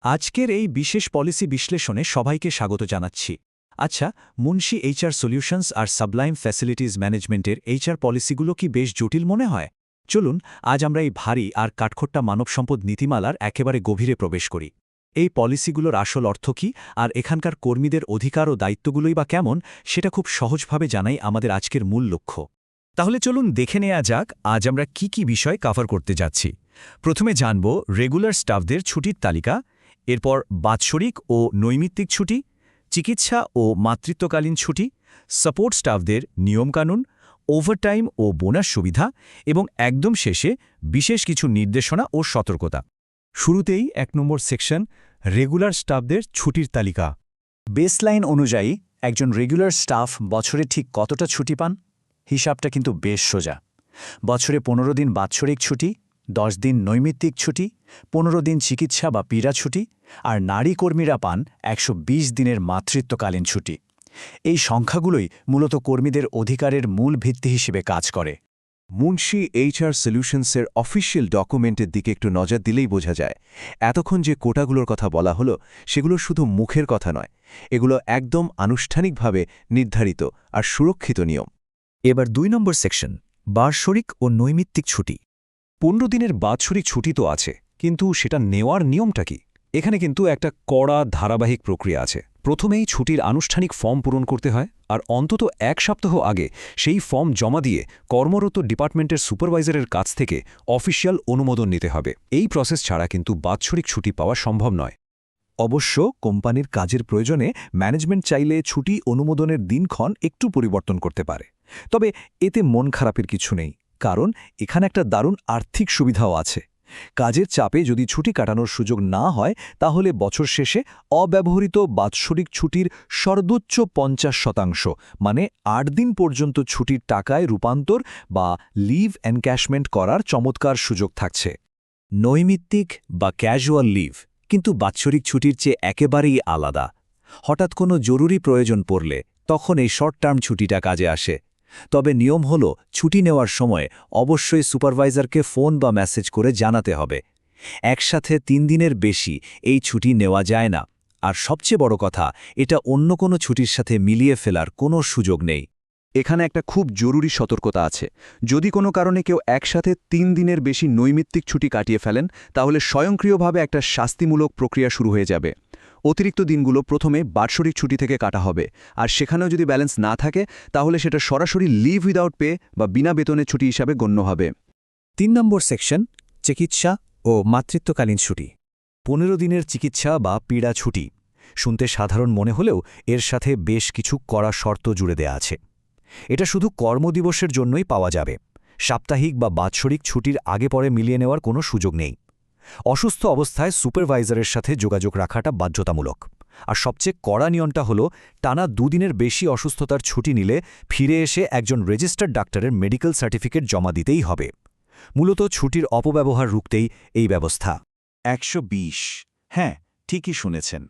আজকের এই বিশেষ পলিসি বিশ্লেষণে সবাইকে স্বাগত জানাচ্ছি। আচ্ছা, মুন্সি এইচআর সলিউশনস আর সাবলাইম ফ্যাসিলিটিজ ম্যানেজমেন্টের এইচআর পলিসিগুলো কি বেশ জটিল মনে হয়? চলুন আজ আমরা এই ভারী আর কাঠখোট্টা মানবসম্পদ নীতিমালার একেবারে গভীরে প্রবেশ করি। এই পলিসিগুলোর আসল অর্থ কী আর এখানকার কর্মীদের অধিকার ও দায়িত্বগুলোই বা কেমন, সেটা খুব সহজভাবে জানাই আমাদের আজকের মূল লক্ষ্য। তাহলে চলুন দেখে নেওয়া যাক আজ আমরা কি বিষয় কভার করতে যাচ্ছি। প্রথমে জানব রেগুলার স্টাফদের ছুটির তালিকা, এরপর বাৎসরিক ও নৈমিত্তিক ছুটি, চিকিৎসা ও মাতৃত্বকালীন ছুটি, সাপোর্ট স্টাফদের নিয়মকানুন, ওভারটাইম ও বোনাস সুবিধা এবং একদম শেষে বিশেষ কিছু নির্দেশনা ও সতর্কতা। শুরুতেই ১ নম্বর সেকশন, রেগুলার স্টাফদের ছুটির তালিকা। বেসলাইন অনুযায়ী একজন রেগুলার স্টাফ বছরে ঠিক কতটা ছুটি পান? হিসাবটা কিন্তু বেশ সোজা। বছরে ১৫ দিন বাৎসরিক ছুটি, ১০ দিন নৈমিত্তিক ছুটি, ১৫ দিন চিকিৎসা বা পীড়া ছুটি, আর নারী কর্মীরা পান ১২০ দিনের মাতৃত্বকালীন ছুটি। এই সংখ্যাগুলোই মূলত কর্মীদের অধিকারের মূল ভিত্তি হিসেবে কাজ করে। মুন্সি এইচআর সলিউশনসের অফিসিয়াল ডকুমেন্টের দিকে একটু নজর দিলেই বোঝা যায়, এতক্ষণ যে কোটাগুলোর কথা বলা হলো সেগুলো শুধু মুখের কথা নয়, এগুলো একদম আনুষ্ঠানিকভাবে নির্ধারিত আর সুরক্ষিত নিয়ম। এবার ২ নম্বর সেকশন, বার্ষরিক ও নৈমিত্তিক ছুটি। ১৫ দিনের বাৎসরিক ছুটি তো আছে, কিন্তু সেটা নেওয়ার নিয়মটা কি? এখানে কিন্তু একটা কড়া ধারাবাহিক প্রক্রিয়া আছে। প্রথমেই ছুটির আনুষ্ঠানিক ফর্ম পূরণ করতে হয়, আর অন্তত ১ সপ্তাহ আগে সেই ফর্ম জমা দিয়ে কর্মরত ডিপার্টমেন্টের সুপারভাইজারের কাছ থেকে অফিসিয়াল অনুমোদন নিতে হবে। এই প্রসেস ছাড়া কিন্তু বাৎসরিক ছুটি পাওয়া সম্ভব নয়। অবশ্য কোম্পানির কাজের প্রয়োজনে ম্যানেজমেন্ট চাইলে ছুটি অনুমোদনের দিনক্ষণ একটু পরিবর্তন করতে পারে। তবে এতে মন খারাপের কিছু নেই, কারণ এখানে একটা দারুণ আর্থিক সুবিধাও আছে। কাজের চাপে যদি ছুটি কাটানোর সুযোগ না হয়, তাহলে বছর শেষে অব্যবহৃত বাৎসরিক ছুটির সর্বোচ্চ ৫০%, মানে ৮ দিন পর্যন্ত ছুটির টাকায় রূপান্তর বা লিভ এনক্যাশমেন্ট করার চমৎকার সুযোগ থাকছে। নৈমিত্তিক বা ক্যাজুয়াল লিভ কিন্তু বাৎসরিক ছুটির চেয়ে একেবারেই আলাদা। হঠাৎ কোনো জরুরি প্রয়োজন পড়লে তখন এই শর্ট টার্ম ছুটিটা কাজে আসে। তবে নিয়ম হল, ছুটি নেওয়ার সময় অবশ্যই সুপারভাইজারকে ফোন বা মেসেজ করে জানাতে হবে। একসাথে ৩ দিনের বেশি এই ছুটি নেওয়া যায় না, আর সবচেয়ে বড় কথা, এটা অন্য কোনো ছুটির সাথে মিলিয়ে ফেলার কোনো সুযোগ নেই। এখানে একটা খুব জরুরি সতর্কতা আছে। যদি কোনো কারণে কেউ একসাথে ৩ দিনের বেশি নৈমিত্তিক ছুটি কাটিয়ে ফেলেন, তাহলে স্বয়ংক্রিয়ভাবে একটা শাস্তিমূলক প্রক্রিয়া শুরু হয়ে যাবে। অতিরিক্ত দিনগুলো প্রথমে বাৎসরিক ছুটি থেকে কাটা হবে, আর সেখানেও যদি ব্যালেন্স না থাকে, তাহলে সেটা সরাসরি লিভ উইদাউট পে বা বিনা বেতনের ছুটি হিসাবে গণ্য হবে। ৩ নম্বর সেকশন, চিকিৎসা ও মাতৃত্বকালীন ছুটি। ১৫ দিনের চিকিৎসা বা পীড়া ছুটি শুনতে সাধারণ মনে হলেও এর সাথে বেশ কিছু কড়া শর্ত জুড়ে দেয়া আছে। এটা শুধু কর্মদিবসের জন্যই পাওয়া যাবে। সাপ্তাহিক বা বাৎসরিক ছুটির আগে পরে মিলিয়ে নেওয়ার কোনো সুযোগ নেই। অসুস্থ অবস্থায় সুপারভাইজারের সাথে যোগাযোগ রাখাটা বাধ্যতামূলক। আর সবচেয়ে কড়া নিয়মটা হলো, টানা ২ দিনের বেশি অসুস্থতার ছুটি নিলে ফিরে এসে একজন রেজিস্টার্ড ডাক্তারের মেডিকেল সার্টিফিকেট জমা দিতেই হবে। মূলত ছুটির অপব্যবহার রুখতেই এই ব্যবস্থা। ১২০, হ্যাঁ, ঠিকই শুনেছেন।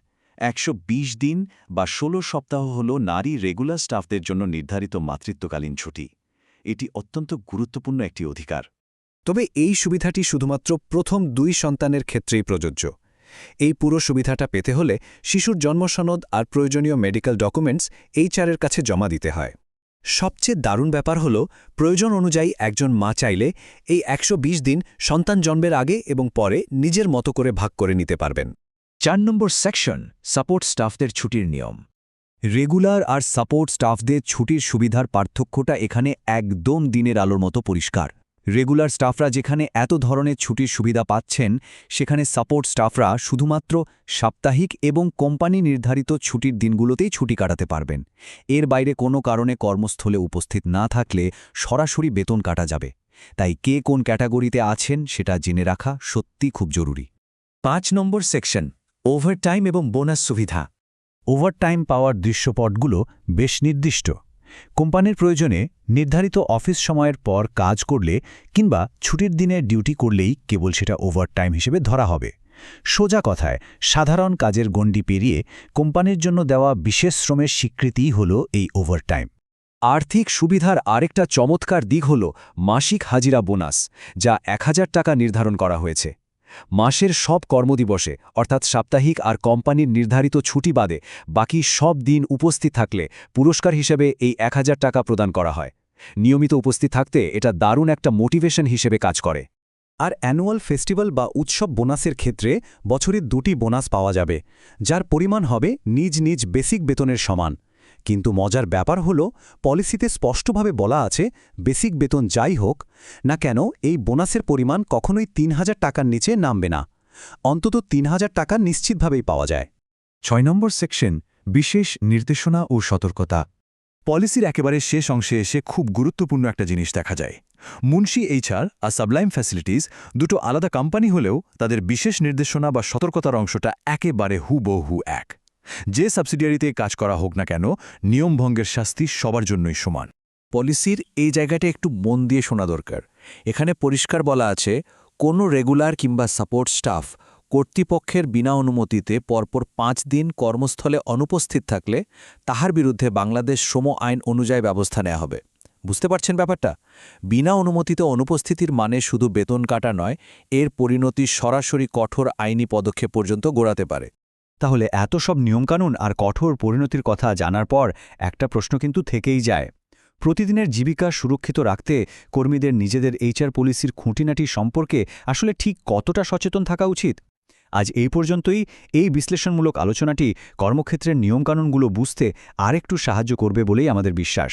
১২০ দিন বা ১৬ সপ্তাহ হল নারী রেগুলার স্টাফদের জন্য নির্ধারিত মাতৃত্বকালীন ছুটি। এটি অত্যন্ত গুরুত্বপূর্ণ একটি অধিকার। তবে এই সুবিধাটি শুধুমাত্র প্রথম ২ সন্তানের ক্ষেত্রেই প্রযোজ্য। এই পুরো সুবিধাটা পেতে হলে শিশুর জন্মসনদ আর প্রয়োজনীয় মেডিকেল ডকুমেন্টস এইচআরের কাছে জমা দিতে হয়। সবচেয়ে দারুণ ব্যাপার হল, প্রয়োজন অনুযায়ী একজন মা চাইলে এই ১২০ দিন সন্তান জন্মের আগে এবং পরে নিজের মতো করে ভাগ করে নিতে পারবেন। ৪ নম্বর সেকশন, সাপোর্ট স্টাফদের ছুটির নিয়ম। রেগুলার আর সাপোর্ট স্টাফদের ছুটির সুবিধার পার্থক্যটা এখানে একদম দিনের আলোর মতো পরিষ্কার। রেগুলার স্টাফরা যেখানে এত ধরনের ছুটির সুবিধা পাচ্ছেন, সেখানে সাপোর্ট স্টাফরা শুধুমাত্র সাপ্তাহিক এবং কোম্পানি নির্ধারিত ছুটির দিনগুলোতেই ছুটি কাটাতে পারবেন। এর বাইরে কোনো কারণে কর্মস্থলে উপস্থিত না থাকলে সরাসরি বেতন কাটা যাবে। তাই কে কোন ক্যাটাগরিতে আছেন সেটা জেনে রাখা সত্যি খুব জরুরি। ৫ নম্বর সেকশন, ওভারটাইম এবং বোনাস সুবিধা। ওভারটাইম পাওয়ার দৃশ্যপটগুলো বেশ নির্দিষ্ট। কোম্পানির প্রয়োজনে নির্ধারিত অফিস সময়ের পর কাজ করলে কিংবা ছুটির দিনে ডিউটি করলেই কেবল সেটা ওভারটাইম হিসেবে ধরা হবে। সোজা কথায়, সাধারণ কাজের গণ্ডি পেরিয়ে কোম্পানির জন্য দেওয়া বিশেষ শ্রমের স্বীকৃতিই হল এই ওভারটাইম। আর্থিক সুবিধার আরেকটা চমৎকার দিক হল মাসিক হাজিরা বোনাস, যা ১,০০০ টাকা নির্ধারণ করা হয়েছে। মাসের সব কর্মদিবসে অর্থাৎ সাপ্তাহিক আর কোম্পানির নির্ধারিত ছুটি বাদে বাকি সব দিন উপস্থিত থাকলে পুরস্কার হিসেবে এই 1000 টাকা প্রদান করা হয়। নিয়মিত উপস্থিত থাকতে এটা দারুণ একটা মোটিভেশন হিসেবে কাজ করে। আর অ্যানুয়াল ফেস্টিভ্যাল বা উৎসব বোনাসের ক্ষেত্রে বছরে 2টি বোনাস পাওয়া যাবে, যার পরিমাণ হবে নিজ নিজ বেসিক বেতনের সমান। কিন্তু মজার ব্যাপার হলো, পলিসিতে স্পষ্টভাবে বলা আছে বেসিক বেতন যাই হোক না কেন এই বোনাসের পরিমাণ কখনোই 3000 টাকার নিচে নামবে না। অন্তত 3000 টাকা নিশ্চিতভাবেই পাওয়া যায়। 6 নম্বর সেকশন, বিশেষ নির্দেশনা ও সতর্কতা। পলিসির একেবারে শেষ অংশে এসে খুব গুরুত্বপূর্ণ একটা জিনিস দেখা যায়। মুন্সি এইচআর আর সাবলাইম ফ্যাসিলিটিস দুটো আলাদা কোম্পানি হলেও তাদের বিশেষ নির্দেশনা বা সতর্কতার অংশটা একেবারে হুবহু এক। যে সাবসিডিয়ারিতে কাজ করা হোক না কেন, নিয়মভঙ্গের শাস্তি সবার জন্যই সমান। পলিসির এই জায়গাটা একটু মন দিয়ে শোনা দরকার। এখানে পরিষ্কার বলা আছে, কোনো রেগুলার কিংবা সাপোর্ট স্টাফ কর্তৃপক্ষের বিনা অনুমতিতে পরপর 5 দিন কর্মস্থলে অনুপস্থিত থাকলে তাহার বিরুদ্ধে বাংলাদেশ শ্রম আইন অনুযায়ী ব্যবস্থা নেওয়া হবে। বুঝতে পারছেন ব্যাপারটা? বিনা অনুমতিতে অনুপস্থিতির মানে শুধু বেতন কাটা নয়, এর পরিণতি সরাসরি কঠোর আইনি পদক্ষেপ পর্যন্ত গড়াতে পারে। তাহলে এত সব নিয়মকানুন আর কঠোর পরিণতির কথা জানার পর একটা প্রশ্ন কিন্তু থেকেই যায়। প্রতিদিনের জীবিকা সুরক্ষিত রাখতে কর্মীদের নিজেদের এইচআর পলিসির খুঁটিনাটি সম্পর্কে আসলে ঠিক কতটা সচেতন থাকা উচিত? আজ এই পর্যন্তই। এই বিশ্লেষণমূলক আলোচনাটি কর্মক্ষেত্রের নিয়মকানুনগুলো বুঝতে আরেকটু সাহায্য করবে বলেই আমাদের বিশ্বাস।